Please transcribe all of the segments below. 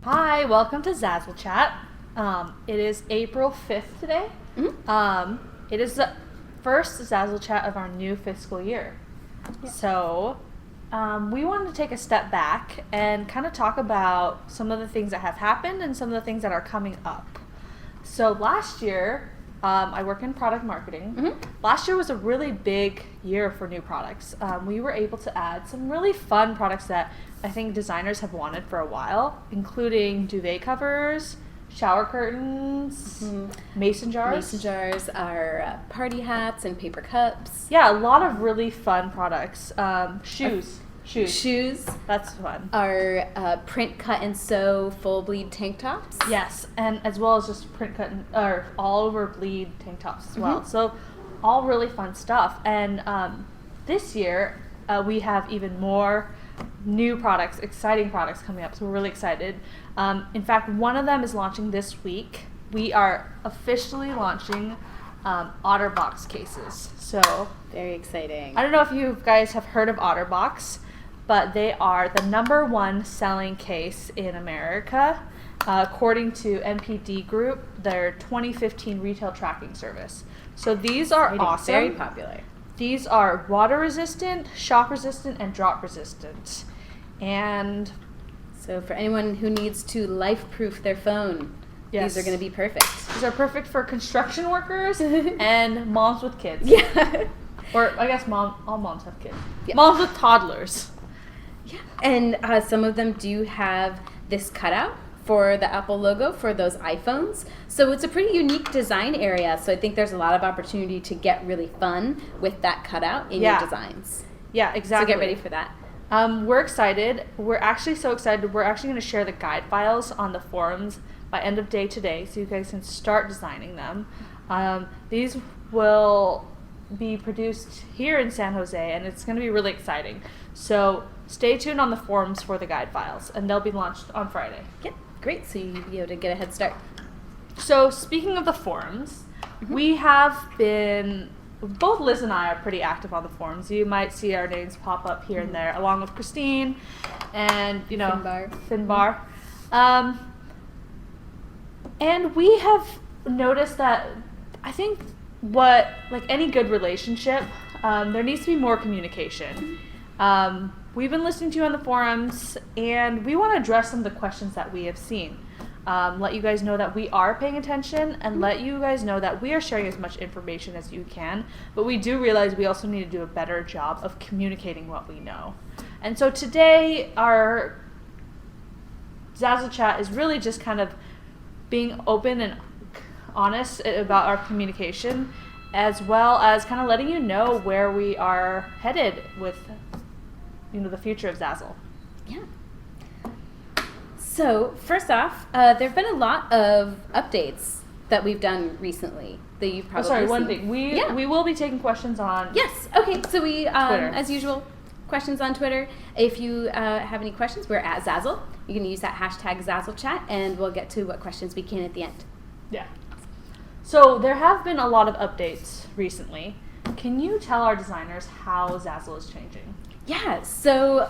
Hi, welcome to Zazzle Chat. It is April 5th today. It is the first Zazzle Chat of our new fiscal year. Yeah. So, we wanted to take a step back and kind of talk about some of the things that have happened and some of the things that are coming up. So, last year, I work in product marketing. Last year was a really big year for new products. We were able to add some really fun products that I think designers have wanted for a while, including duvet covers, shower curtains, mason jars. Mason jars, our party hats and paper cups. Yeah, a lot of really fun products. Shoes. Shoes. That's fun. Our print, cut, and sew full bleed tank tops. Yes, and as well as just print cut or all over bleed tank tops as well. So all really fun stuff. And this year we have even more new products, exciting products coming up. So we're really excited. In fact, one of them is launching this week. We are officially launching OtterBox cases. So Very exciting. I don't know if you guys have heard of OtterBox, but they are the #1 selling case in America, according to NPD Group, their 2015 retail tracking service. So these are awesome. Very popular. These are water resistant, shock resistant, and drop resistant. And So for anyone who needs to life-proof their phone, yes, these are going to be perfect. these are perfect for construction workers and moms with kids. Yeah. Or I guess all moms have kids. Yeah. Moms with toddlers. Yeah. And some of them do have this cutout for the Apple logo for those iPhones. So it's a pretty unique design area. So I think there's a lot of opportunity to get really fun with that cutout in your designs. Yeah, exactly. So get ready for that. We're excited. We're actually so excited. We're actually going to share the guide files on the forums by end of day today, so you guys can start designing them. These will be produced here in San Jose, and it's going to be really exciting. So stay tuned on the forums for the guide files, and they'll be launched on Friday. Yep, great. So you'll be able to get a head start. So speaking of the forums, we have been, both Liz and I are pretty active on the forums. You might see our names pop up here and there, along with Christine and, Finbar. And we have noticed that I think like any good relationship, there needs to be more communication. We've been listening to you on the forums, and we want to address some of the questions that we have seen. Let you guys know that we are paying attention, and let you guys know that we are sharing as much information as you can, but we do realize we also need to do a better job of communicating what we know. And so today, our Zazzle Chat is really just kind of being open and honest about our communication, as well as kind of letting you know where we are headed with the future of Zazzle. Yeah. So first off, there have been a lot of updates that we've done recently that you've probably one seen. thing. We will be taking questions on Yes. Okay. So we, Twitter. as usual, questions on Twitter. If you have any questions, we're at Zazzle. You can use that hashtag ZazzleChat, and we'll get to what questions we can at the end. Yeah. So there have been a lot of updates recently. Can you tell our designers how Zazzle is changing? Yeah. So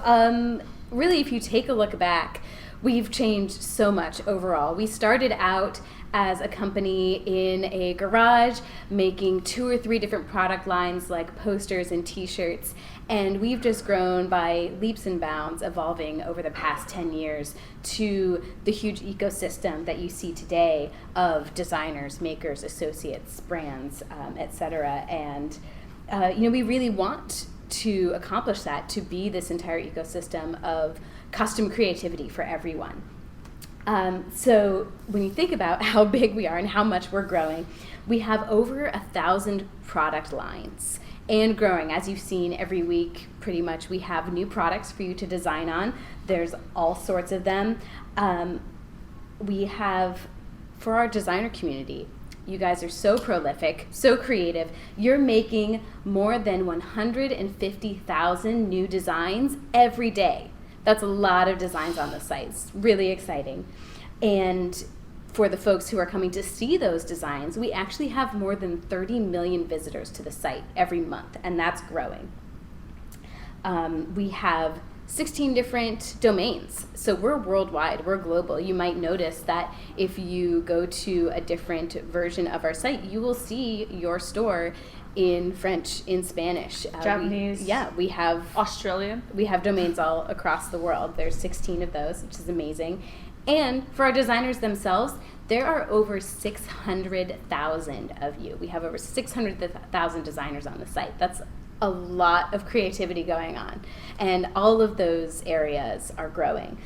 really, if you take a look back, we've changed so much overall. We started out as a company in a garage making 2 or 3 different product lines like posters and t-shirts, and we've just grown by leaps and bounds, evolving over the past 10 years to the huge ecosystem that you see today of designers, makers, associates, brands, etc. And we really want to accomplish that, to be this entire ecosystem of custom creativity for everyone. So when you think about how big we are and how much we're growing, we have over 1,000 product lines and growing. As you've seen every week, pretty much, we have new products for you to design on. There's all sorts of them. We have, for our designer community, you guys are so prolific, so creative. You're making more than 150,000 new designs every day. That's a lot of designs on the site. It's really exciting. And for the folks who are coming to see those designs, we actually have more than 30 million visitors to the site every month, and that's growing. We have 16 different domains. So we're worldwide, we're global. You might notice that if you go to a different version of our site, you will see your store in French, in Spanish, Japanese. We have Australian. We have domains all across the world. There's 16 of those, which is amazing. And for our designers themselves, there are over 600,000 of you. We have over 600,000 designers on the site. That's a lot of creativity going on. And all of those areas are growing.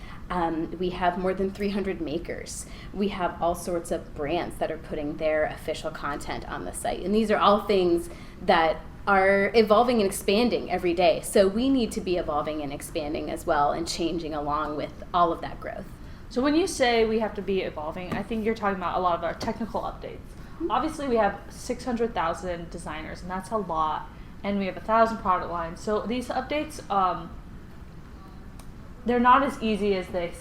We have more than 300 makers. We have all sorts of brands that are putting their official content on the site. And these are all things that are evolving and expanding every day. So we need to be evolving and expanding as well and changing along with all of that growth. So when you say we have to be evolving, I think you're talking about a lot of our technical updates. Obviously, we have 600,000 designers, and that's a lot. And we have 1,000 product lines. So these updates, they're not as easy as they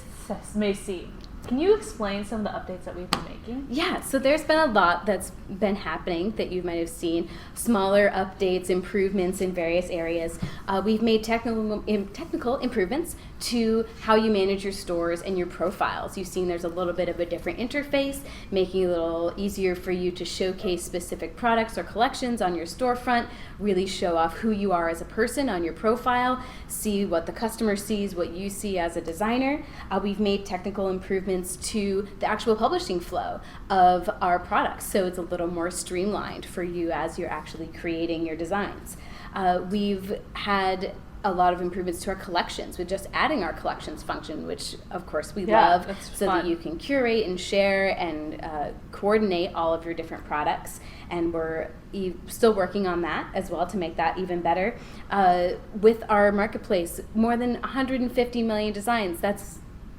may seem. Can you explain some of the updates that we've been making? Yeah, so there's been a lot that's been happening that you might have seen. Smaller updates, improvements in various areas. We've made technical improvements to how you manage your stores and your profiles. You've seen there's a little bit of a different interface, making it a little easier for you to showcase specific products or collections on your storefront, really show off who you are as a person on your profile, see what the customer sees, what you see as a designer. We've made technical improvements to the actual publishing flow of our products, so it's a little more streamlined for you as you're actually creating your designs. We've had a lot of improvements to our collections with just adding our collections function, which of course we love, so that you can curate and share and coordinate all of your different products. And we're still working on that as well to make that even better. With our marketplace, more than 150 million designs.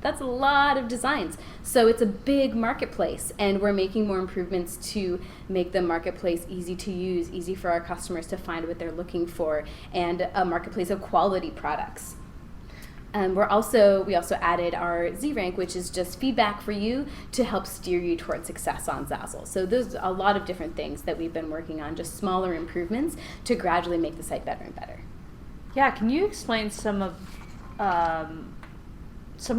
That's a lot of designs. So it's a big marketplace, and we're making more improvements to make the marketplace easy to use, easy for our customers to find what they're looking for, and a marketplace of quality products. We also added our Z rank, which is just feedback for you to help steer you towards success on Zazzle. So there's a lot of different things that we've been working on, just smaller improvements to gradually make the site better and better. Yeah, can you explain some of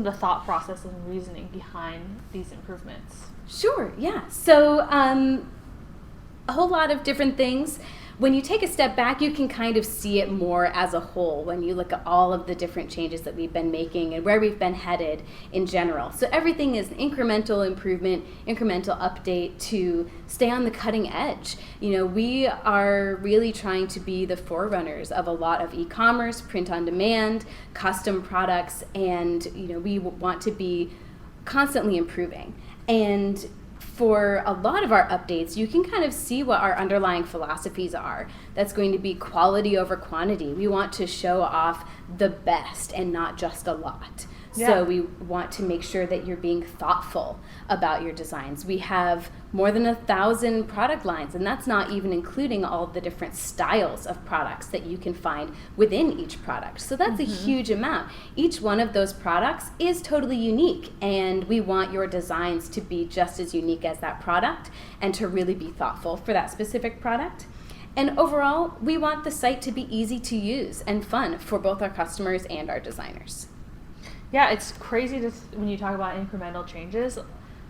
the thought process and reasoning behind these improvements? Sure, yeah. So a whole lot of different things. When you take a step back, you can kind of see it more as a whole when you look at all of the different changes that we've been making and where we've been headed in general. So everything is an incremental improvement, incremental update to stay on the cutting edge. You know, we are really trying to be the forerunners of a lot of e-commerce, print on demand, custom products, and you know, we want to be constantly improving. And for a lot of our updates, you can kind of see what our underlying philosophies are. That's going to be quality over quantity. We want to show off the best and not just a lot. Yeah. So we want to make sure that you're being thoughtful about your designs. We have more than 1,000 product lines, and that's not even including all of the different styles of products that you can find within each product. So that's a huge amount. Each one of those products is totally unique, and we want your designs to be just as unique as that product and to really be thoughtful for that specific product. And overall, we want the site to be easy to use and fun for both our customers and our designers. Yeah, it's crazy when you talk about incremental changes.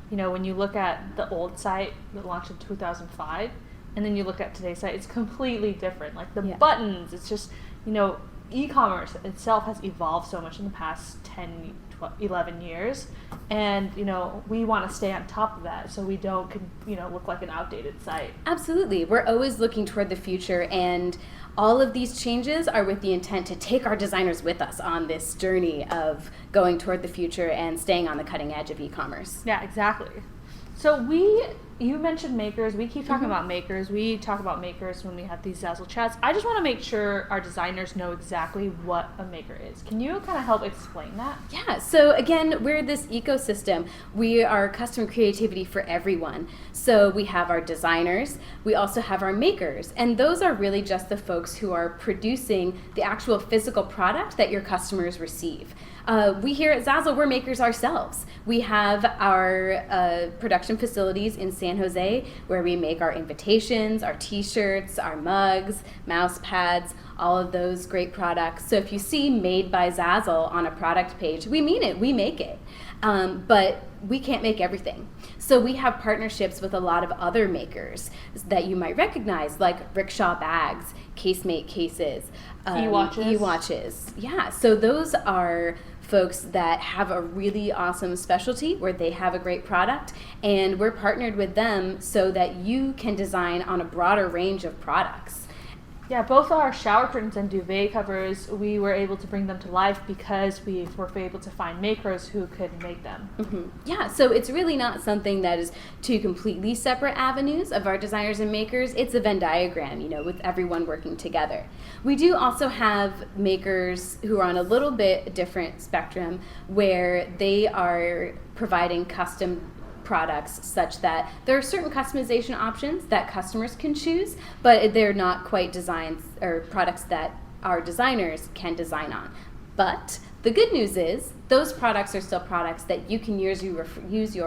You know, when you look at the old site that launched in 2005, and then you look at today's site, it's completely different. Like the buttons, it's just, you know, e-commerce itself has evolved so much in the past 10, 12, 11 years. And, you know, we want to stay on top of that so we don't, you know, look like an outdated site. Absolutely. We're always looking toward the future, and all of these changes are with the intent to take our designers with us on this journey of going toward the future and staying on the cutting edge of e-commerce. Yeah, exactly. So you mentioned makers. We keep talking about makers. We talk about makers when we have these Zazzle chats. I just want to make sure our designers know exactly what a maker is. Can you kind of help explain that? Yeah, so again, we're this ecosystem. We are custom creativity for everyone. So we have our designers, we also have our makers, and those are really just the folks who are producing the actual physical product that your customers receive. We here at Zazzle, we're makers ourselves. We have our production facilities in San San Jose, where we make our invitations, our t-shirts, our mugs, mouse pads, all of those great products. So if you see Made by Zazzle on a product page, we mean it, we make it. But we can't make everything. So we have partnerships with a lot of other makers that you might recognize, like rickshaw bags, casemate cases, e-watches. Yeah, so those are folks that have a really awesome specialty where they have a great product, and we're partnered with them so that you can design on a broader range of products. Yeah, both our shower curtains and duvet covers, we were able to bring them to life because we were able to find makers who could make them. Mm-hmm. Yeah, so it's really not something that is two completely separate avenues of our designers and makers. It's a Venn diagram, with everyone working together. We do also have makers who are on a little bit different spectrum where they are providing custom products such that there are certain customization options that customers can choose, but they're not quite designs or products that our designers can design on. But the good news is those products are still products that you can use your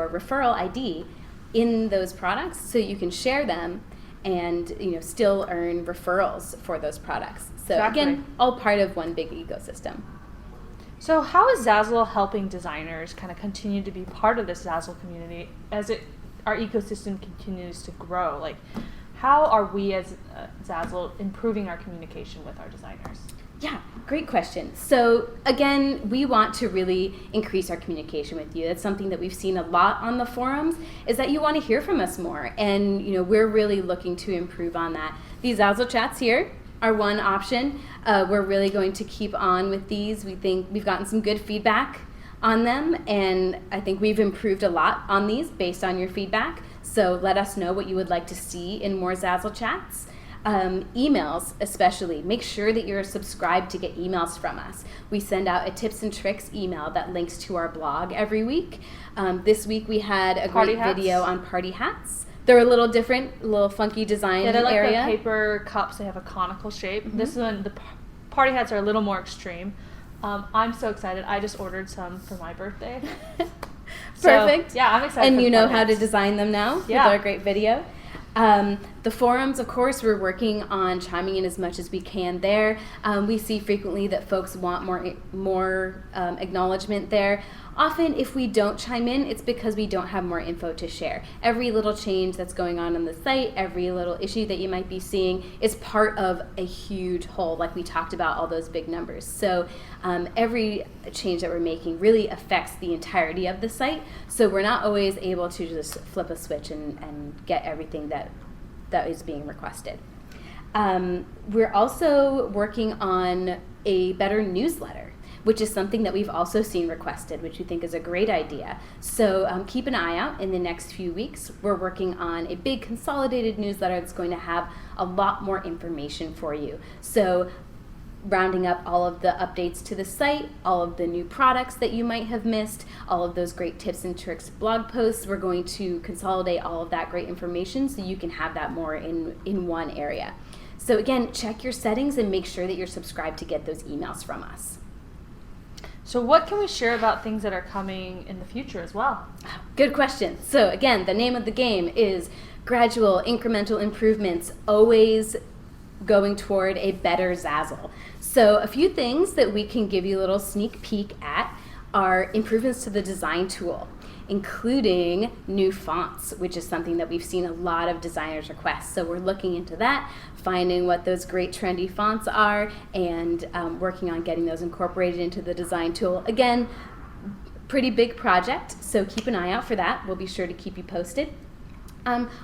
referral ID in those products, so you can share them and still earn referrals for those products. So exactly. Again, all part of one big ecosystem. So how is Zazzle helping designers kind of continue to be part of this Zazzle community as our ecosystem continues to grow? Like, how are we as Zazzle improving our communication with our designers? Yeah, great question. So again, we want to really increase our communication with you. That's something that we've seen a lot on the forums, is that you want to hear from us more. And we're really looking to improve on that. These Zazzle chats here are one option. We're really going to keep on with these. We think we've gotten some good feedback on them, and I think we've improved a lot on these based on your feedback. So let us know what you would like to see in more Zazzle chats. Emails especially. Make sure that you're subscribed to get emails from us. We send out a tips and tricks email that links to our blog every week. This week we had a great video on party hats. They're a little different, a little funky design area. Yeah, they're like the paper cups. They have a conical shape. Mm-hmm. This one, the party hats are a little more extreme. I'm so excited. I just ordered some for my birthday. Perfect. So, yeah, I'm excited. And you know how to design them now with our great video. The forums, of course, we're working on chiming in as much as we can there. We see frequently that folks want more acknowledgement there. Often, if we don't chime in, it's because we don't have more info to share. Every little change that's going on the site, every little issue that you might be seeing is part of a huge whole, like we talked about, all those big numbers. So every change that we're making really affects the entirety of the site. So we're not always able to just flip a switch and get everything that is being requested. We're also working on a better newsletter, which is something that we've also seen requested, which we think is a great idea. So keep an eye out in the next few weeks. We're working on a big consolidated newsletter that's going to have a lot more information for you. So rounding up all of the updates to the site, all of the new products that you might have missed, all of those great tips and tricks blog posts, we're going to consolidate all of that great information so you can have that more in one area. So again, check your settings and make sure that you're subscribed to get those emails from us. So what can we share about things that are coming in the future as well? Good question. So again, the name of the game is gradual incremental improvements, always going toward a better Zazzle. So a few things that we can give you a little sneak peek at are improvements to the design tool, including new fonts, which is something that we've seen a lot of designers request. So we're looking into that, finding what those great trendy fonts are, and working on getting those incorporated into the design tool. Again, pretty big project, so keep an eye out for that. We'll be sure to keep you posted.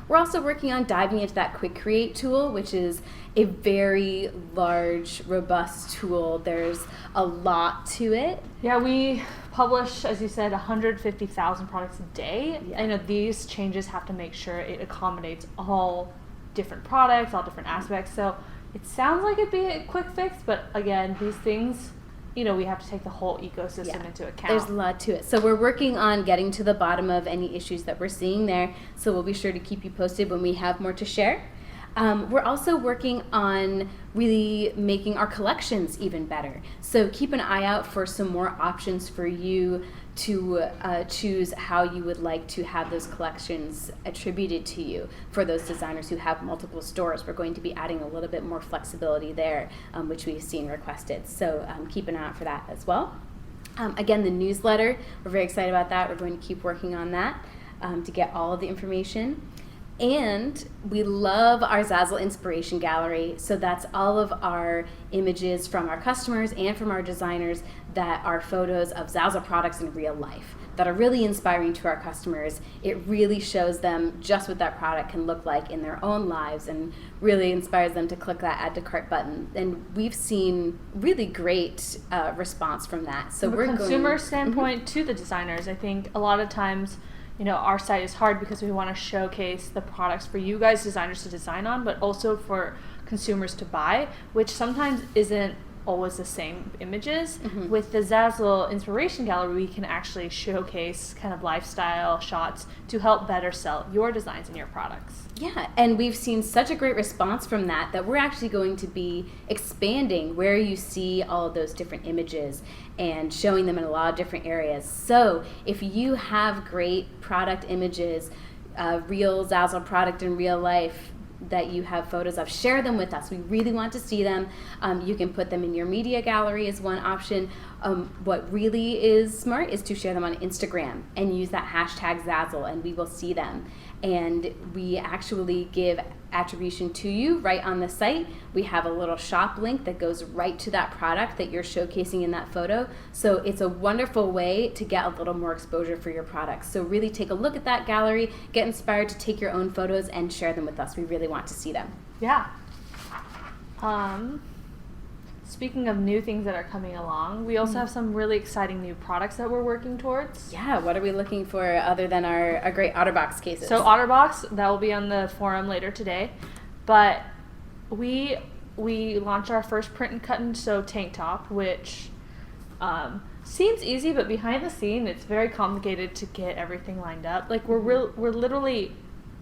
We're also working on diving into that Quick Create tool, which is a very large, robust tool. There's a lot to it. Yeah, we publish, as you said, 150,000 products a day. Yeah. I know these changes have to make sure it accommodates all different products, all different aspects. So it sounds like it'd be a quick fix, but again, these things, we have to take the whole ecosystem into account. There's a lot to it. So we're working on getting to the bottom of any issues that we're seeing there. So we'll be sure to keep you posted when we have more to share. We're also working on really making our collections even better. So keep an eye out for some more options for you to choose how you would like to have those collections attributed to you. For those designers who have multiple stores, we're going to be adding a little bit more flexibility there, which we've seen requested. So keep an eye out for that as well. Again, the newsletter, we're very excited about that. We're going to keep working on that to get all of the information. And we love our Zazzle Inspiration Gallery. So that's all of our images from our customers and from our designers that are photos of Zazzle products in real life that are really inspiring to our customers. It really shows them just what that product can look like in their own lives and really inspires them to click that add to cart button. And we've seen really great response from that. So from a consumer standpoint to the designers, I think a lot of times, our site is hard because we want to showcase the products for you guys designers to design on, but also for consumers to buy, which sometimes isn't always the same images. With the Zazzle Inspiration Gallery, we can actually showcase kind of lifestyle shots to help better sell your designs and your products. Yeah, and we've seen such a great response from that we're actually going to be expanding where you see all of those different images and showing them in a lot of different areas. So if you have great product images, real Zazzle product in real life that you have photos of, share them with us. We really want to see them. You can put them in your media gallery is one option. What really is smart is to share them on Instagram and use that hashtag Zazzle, and we will see them. And we actually give attribution to you right on the site. We have a little shop link that goes right to that product that you're showcasing in that photo. So it's a wonderful way to get a little more exposure for your products. So really take a look at that gallery, get inspired to take your own photos and share them with us. We really want to see them. Yeah. Speaking of new things that are coming along, we also have some really exciting new products that we're working towards. Yeah, what are we looking for other than our great OtterBox cases? So OtterBox, that will be on the forum later today. But we launched our first print and cut and sew tank top, which seems easy, but behind the scene, it's very complicated to get everything lined up. Like we're literally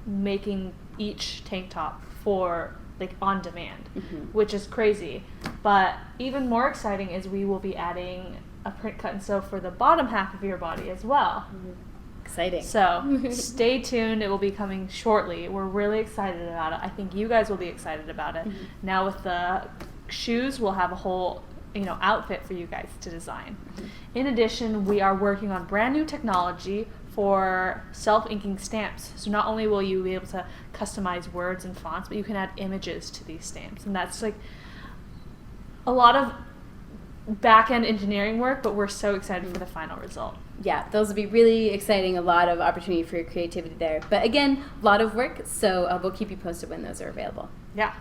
making each tank top for on demand, which is crazy. But even more exciting is we will be adding a print cut and sew for the bottom half of your body as well. Exciting. So stay tuned. It will be coming shortly. We're really excited about it. I think you guys will be excited about it. Now with the shoes, we'll have a whole outfit for you guys to design. In addition, we are working on brand new technology for self-inking stamps. So not only will you be able to customize words and fonts, but you can add images to these stamps. And that's a lot of back-end engineering work, but we're so excited for the final result. Yeah, those will be really exciting. A lot of opportunity for your creativity there. But again, a lot of work, so we'll keep you posted when those are available. Yeah.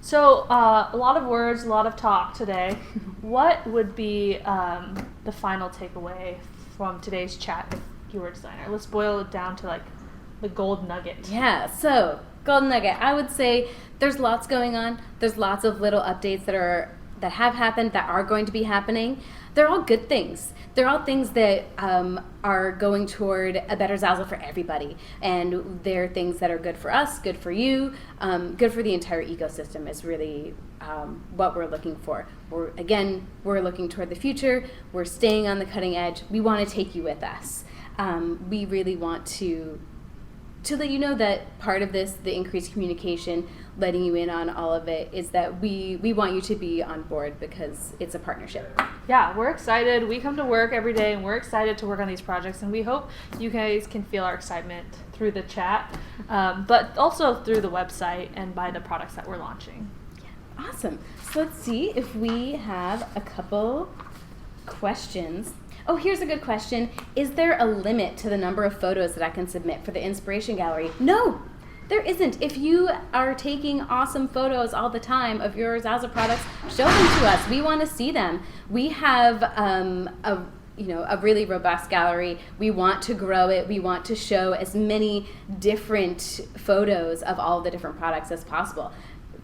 So a lot of words, a lot of talk today. What would be the final takeaway from today's chat if you were a designer? Let's boil it down to the gold nugget. Yeah, so gold nugget. I would say there's lots going on. There's lots of little updates that have happened, that are going to be happening. They're all good things. They're all things that are going toward a better Zazzle for everybody. And they're things that are good for us, good for you, good for the entire ecosystem is really what we're looking for. We're looking toward the future. We're staying on the cutting edge. We want to take you with us. We really want to let you know that part of this, the increased communication, letting you in on all of it, is that we want you to be on board because it's a partnership. Yeah, we're excited. We come to work every day and we're excited to work on these projects, and we hope you guys can feel our excitement through the chat, but also through the website and by the products that we're launching. Yeah, awesome. So let's see if we have a couple questions. Oh, here's a good question. Is there a limit to the number of photos that I can submit for the Inspiration Gallery? No, there isn't. If you are taking awesome photos all the time of your Zazzle products, show them to us. We want to see them. We have a really robust gallery. We want to grow it. We want to show as many different photos of all the different products as possible.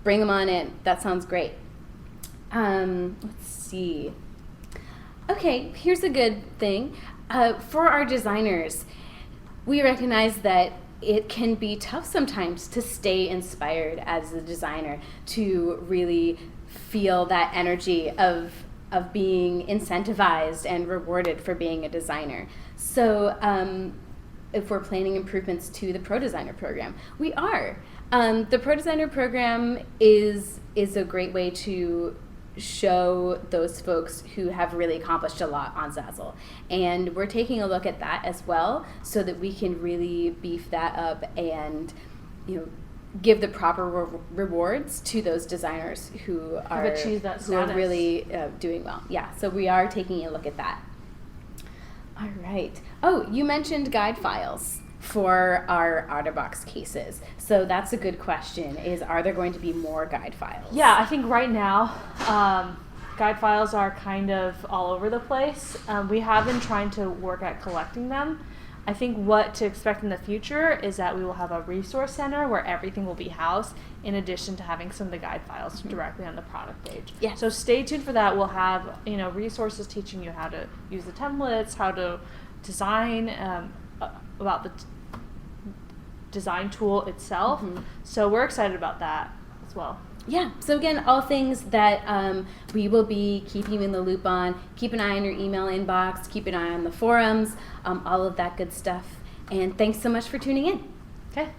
Bring them on in. That sounds great. Let's see. Okay, here's a good thing. For our designers, we recognize that it can be tough sometimes to stay inspired as a designer, to really feel that energy of being incentivized and rewarded for being a designer. So if we're planning improvements to the Pro Designer program, we are. The Pro Designer program is a great way to show those folks who have really accomplished a lot on Zazzle. And we're taking a look at that as well, so that we can really beef that up and, give the proper rewards to those designers who are achieved that status. Really doing well. Yeah, so we are taking a look at that. All right. Oh, you mentioned guide files for our OtterBox cases. So that's a good question, are there going to be more guide files? Yeah, I think right now guide files are kind of all over the place. We have been trying to work at collecting them. I think what to expect in the future is that we will have a resource center where everything will be housed, in addition to having some of the guide files directly on the product page. Yeah. So stay tuned for that. We'll have resources teaching you how to use the templates, how to design, about the design tool itself. So we're excited about that as well. Yeah, so again, all things that we will be keeping you in the loop on. Keep an eye on your email inbox, keep an eye on the forums, all of that good stuff. And thanks so much for tuning in. Okay.